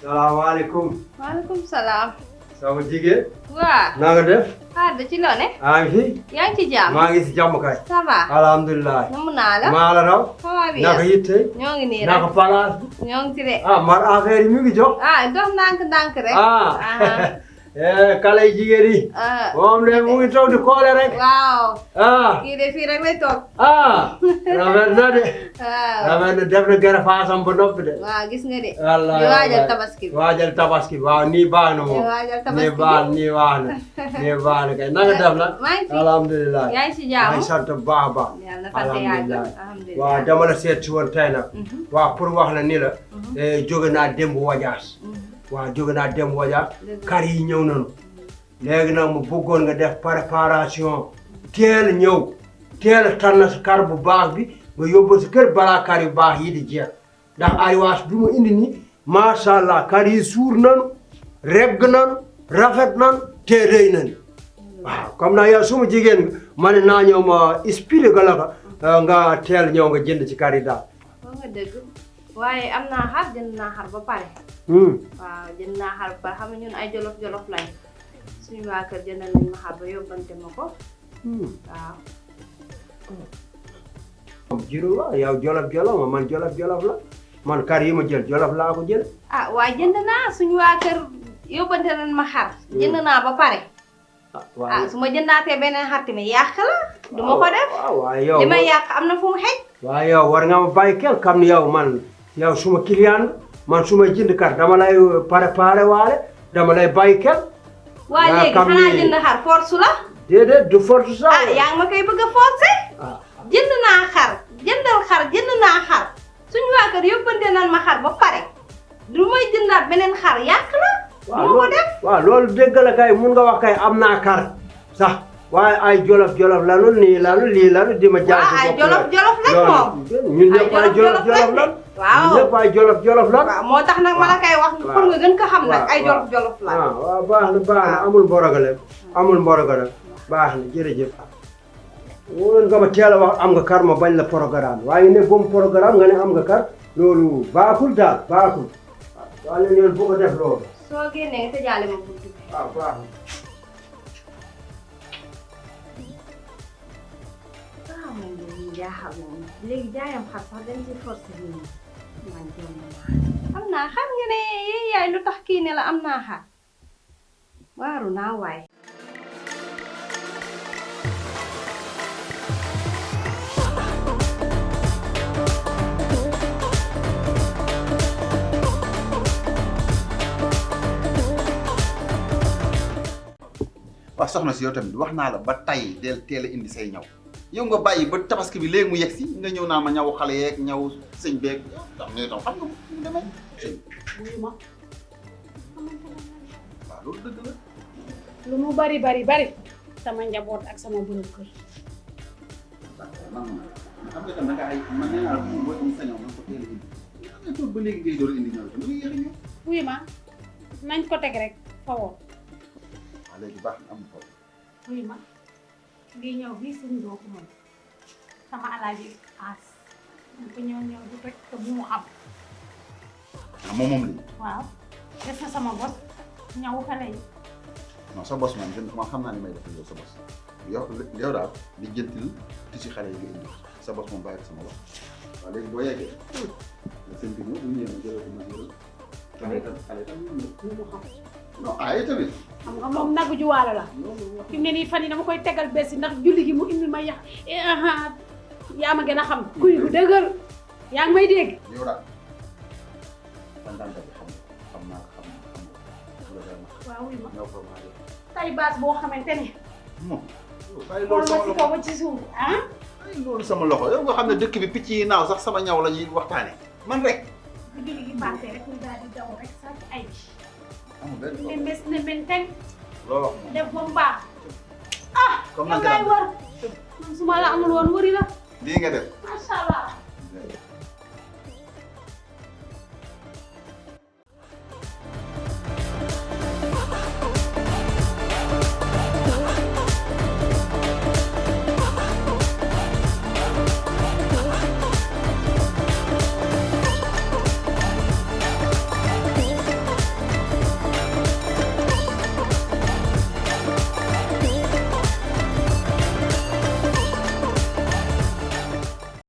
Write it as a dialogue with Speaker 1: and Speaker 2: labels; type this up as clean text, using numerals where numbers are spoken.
Speaker 1: salaamaaleykum.
Speaker 2: maaleykum salaam.
Speaker 1: sama jigéen.
Speaker 2: waa.
Speaker 1: na nga def.
Speaker 2: da ci loo ne.
Speaker 1: maa ngi fi.
Speaker 2: yaa ngi ci jàmm.
Speaker 1: maa ngi si jàmm kay.
Speaker 2: ça va.
Speaker 1: alhamdulilah.
Speaker 2: namm naa la.
Speaker 1: maa la raw.
Speaker 2: ça va bien.
Speaker 1: naka yitte.
Speaker 2: ñoo ngi nii rek.
Speaker 1: naka palaas bi.
Speaker 2: ñoo ngi ci de.
Speaker 1: man affaire yi mi ngi jox.
Speaker 2: dox ndànk rek.
Speaker 1: kale yi jigéen yi. moom de mu ngi toog di koole rek.
Speaker 2: waaw. kii de fii rek lay toog.
Speaker 1: rafet na de.
Speaker 2: waaw.
Speaker 1: rafet na def na gërëm faasam ba noppi de.
Speaker 2: waaw gis nga de.
Speaker 1: wallaay
Speaker 2: di waajal tabaski bi.
Speaker 1: waajal tabaski bi waaw nii baax na moom.
Speaker 2: di waajal tabaski bi
Speaker 1: nii baax na nii baax na kay naka def na.
Speaker 2: maa ngi fi.
Speaker 1: alhamdulilah.
Speaker 2: yaa ngi ci jàmm.
Speaker 1: maa ngi sant bu baax a baax.
Speaker 2: yàlla na fàtte yàlla. alhamdulilah.
Speaker 1: waaw dama la seet si woon tey nag. waaw pour wax la ni la. jóge naa démb wajaas. waaw jóge naa démb wajaas. kar yi ñëw nañu. léegi nag mu bëggoon nga def préparation teel a ñëw teel a tànn sa kar bu baax bi nga yóbbu si kër balaa kar yu baax yi di jeex ndax ariwaas bi mu indi nii macha allah kar yi suur nanu regg nanu rafet nanu te rëy nanu waaw comme nag yow suma jigéen nga ma ne naa ñëw ma expliqué la ko nga teel ñëw nga jënd ci kar yi daal.
Speaker 2: wax nga dëgg waaye am naa xar jënd naa xar ba pare. waaw jënd naa xar ba pare xam nga ñun ay jolof lañ. suñu waa kër jëndal nañ ma xar ba yóbbante ma ko. waaw.
Speaker 1: jiru la yow jolof ma man jolof la man kar yi ma jël jolof laa ko jël.
Speaker 2: waaye jënd naa suñu waa kër yóbbante nañ ma xar. jënd naa ba pare. su ma jëndaatee beneen xar tamit yàq la. du ma ko def.
Speaker 1: waaw yow
Speaker 2: li may yàq am na fu mu xëj.
Speaker 1: waaw yow war nga ma bàyyi kenn xam ni yow man yow suma client man su ma jënd kar dama lay préparé waale dama lay bàyyi kenn.
Speaker 2: waa léegi xanaa jënd xar force la.
Speaker 1: déedéet du force sax.
Speaker 2: yaa ngi ma koy bëgg a forcé. jënd naa xar jënd naa xar suñu waa kër yóbbante nan ma xar ba pare du may jëndaat beneen xar yàq la. du ma ko def
Speaker 1: waaw loolu dégg la kay mun nga wax kay am naa kar sax waaye ay jolof lanu nii lanu lii lanu di ma jaar si bopp
Speaker 2: jolof lañ moom.
Speaker 1: ñun ñëpp ay jolof lan.
Speaker 2: waaw
Speaker 1: ñun ñëpp ay jolof lan.
Speaker 2: waaw moo tax nag ma la koy wax pour nga gën ko xam nag ay jolof la.
Speaker 1: waaw baax na amul mborogale baax na jërëjëf. wóoroon nga ma teel a wax am nga kar ma bañ la programme waaye ne boobu programme nga ne am nga kar loolu baaxul daal baaxul waaw léegi yoon boo ko def loolu.
Speaker 2: soo génnee nga tëjaale ma buntu bi.
Speaker 1: waaw baax na.
Speaker 2: man de lii jaaxal na ma léegi jaayam xar sax dañ ci forcé nii man jom am naa xar nga ne yaay lu tax kii ne la am naa xar waaru naa waay.
Speaker 3: waaw soxna si yow tamit wax naa la ba tey del teel a indi say ñaw yow nga bàyyi ba tabaski bi léegi mu yegg si nga ñëw naa ma ñaw xale yeeg ñaw sëñ beeg tam ne tam xam nga mu demee sëñ wuyu ma waaw loolu dëgg la
Speaker 4: lu mu bari sama njaboot ak sama borom kër.
Speaker 3: man xam nga tam naka ay man nee naa la booy am sa ñaw man ko teel a indi nga toog ba léegi ngay door a indi ñaw tam muy yéex a ñëw
Speaker 4: wuyu ma nañ ko teg rek fa woon.
Speaker 3: waaw léegi baax na am na problème.
Speaker 4: wuyu ma lii ñëw bii suñu doo ko moom sama alaaji aas ñu ko ñëw du toj te bu mu am.
Speaker 3: moom lii.
Speaker 4: waaw des na sama bos ñaw xale yi.
Speaker 3: non sa bos man xam naa ni may def yow sa bos yow daal di jëntil tisi xale yi nga indi sa bos moom bàyyi ko sama bos waaw léegi boo yeggee nga seen bi ñëw bu ñëwee ma jëlee ko ma jël xale tam ñu mu xam non ay tamit
Speaker 4: xam nga moom nagu juwaale la fi mu ne nii fan yi dama koy tegal bés yi ndax julli gi mu indil ma yàq yaa ma gën a xam kuy bu dëgër yaa ngi may dégg.
Speaker 3: yow daal man daal xam naa
Speaker 4: waaw wuy ma
Speaker 3: ñoo problème
Speaker 4: tay baas boo xamante ne.
Speaker 3: moom
Speaker 4: xool ma si kaw ba ci suuf ah.
Speaker 3: ay loolu sama loxo yow nga xam ne dëkk bi picc yi naaw sax sama ñaw la ñuy waxtaane man rek.
Speaker 4: bu julli gi passé rek ñu daal di daw rek sax ay bi.
Speaker 3: amul benn
Speaker 4: ne mes ne men teg
Speaker 3: loo wax moom
Speaker 4: def ba mu baax.
Speaker 3: comme
Speaker 4: yow ngay wër man su ma la amul woon wëri la.
Speaker 3: lii nga def
Speaker 4: macha allah.